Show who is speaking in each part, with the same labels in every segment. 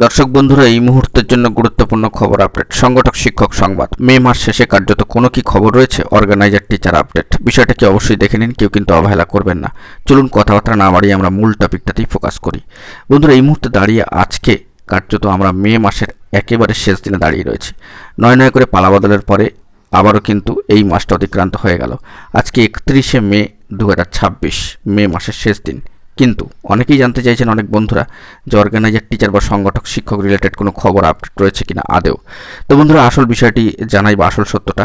Speaker 1: দর্শক বন্ধুরা, এই মুহূর্তের জন্য গুরুত্বপূর্ণ খবর আপডেট। সংগঠক শিক্ষক সংবাদ। মে মাস শেষে কার্যত কোনো কি খবর রয়েছে? Organiser teacher update. বিষয়টাকে অবশ্যই দেখে নিন, কেউ কিন্তু অবহেলা করবেন না। চলুন কথাবার্তা না বাড়িয়ে আমরা মূল টপিকটাতেই ফোকাস করি। বন্ধুরা, এই মুহূর্তে দাঁড়িয়ে আজকে কার্যত আমরা মে মাসের একেবারে শেষ দিনে দাঁড়িয়ে রয়েছি। নয় নয় করে পালাবদলের পরে আবারও কিন্তু এই মাসটা অতিক্রান্ত হয়ে গেল। আজকে 31শে মে 2026, মে মাসের শেষ দিন। কিন্তু অনেকেই জানতে চাইছেন অনেক বন্ধুরা যে অর্গানাইজার টিচার বা সংগঠক শিক্ষক রিলেটেড কোনো খবর আপডেট রয়েছে কিনা আদেও। তো বন্ধুরা, আসল বিষয়টি জানাই বা আসল সত্যটা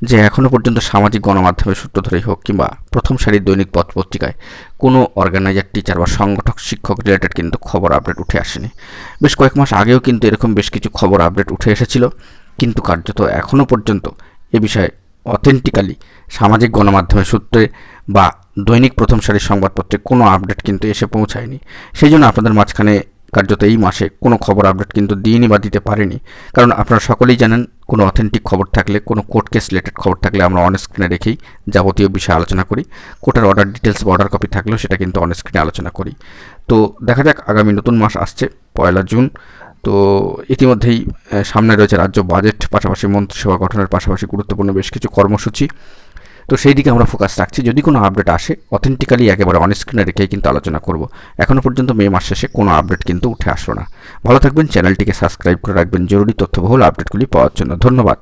Speaker 1: যে এখনও পর্যন্ত সামাজিক গণমাধ্যমের সূত্র ধরেই হোক কিংবা প্রথম সারির দৈনিক পত্রিকায় কোনো অর্গানাইজার টিচার বা সংগঠক শিক্ষক রিলেটেড কিন্তু খবর আপডেট উঠে আসেনি। বেশ কয়েক মাস আগেও কিন্তু এরকম বেশ কিছু খবর আপডেট উঠে এসেছিল, কিন্তু কার্যত এখনও পর্যন্ত এ বিষয়ে অথেন্টিক্যালি সামাজিক গণমাধ্যমের সূত্রে বা দৈনিক প্রথম সারির সংবাদপত্রে কোনো আপডেট কিন্তু এসে পৌঁছায়নি। সেই জন্য আপনাদের মাঝখানে কার্যত এই মাসে কোনো খবর আপডেট কিন্তু দিইনি বা দিতে পারিনি। কারণ আপনারা সকলেই জানেন, কোনো অথেন্টিক খবর থাকলে, কোনো কোর্ট কেস রিলেটেড খবর থাকলে আমরা অন স্ক্রিনে রেখেই যাবতীয় বিষয়ে আলোচনা করি। কোর্টের অর্ডার ডিটেলস বা অর্ডার কপি থাকলেও সেটা কিন্তু অন স্ক্রিনে আলোচনা করি। তো দেখা যাক, আগামী নতুন মাস আসছে 1 জুন। তো ইতিমধ্যেই সামনে রয়েছে রাজ্য বাজেট, পাশাপাশি মন্ত্রিসভা গঠনের পাশাপাশি গুরুত্বপূর্ণ বেশ কিছু কর্মসূচি। তো সেই দিকে আমরা ফোকাস রাখছি। যদি কোনো আপডেট আসে অথেন্টিক্যালি একেবারে অন স্ক্রিনে রেখেই কিন্তু আলোচনা করব। এখনও পর্যন্ত মে মাস শেষে কোনো আপডেট কিন্তু উঠে আসলো না। ভালো থাকবেন, চ্যানেলটিকে সাবস্ক্রাইব করে রাখবেন জরুরি তথ্যবহুল আপডেটগুলি পাওয়ার জন্য। ধন্যবাদ।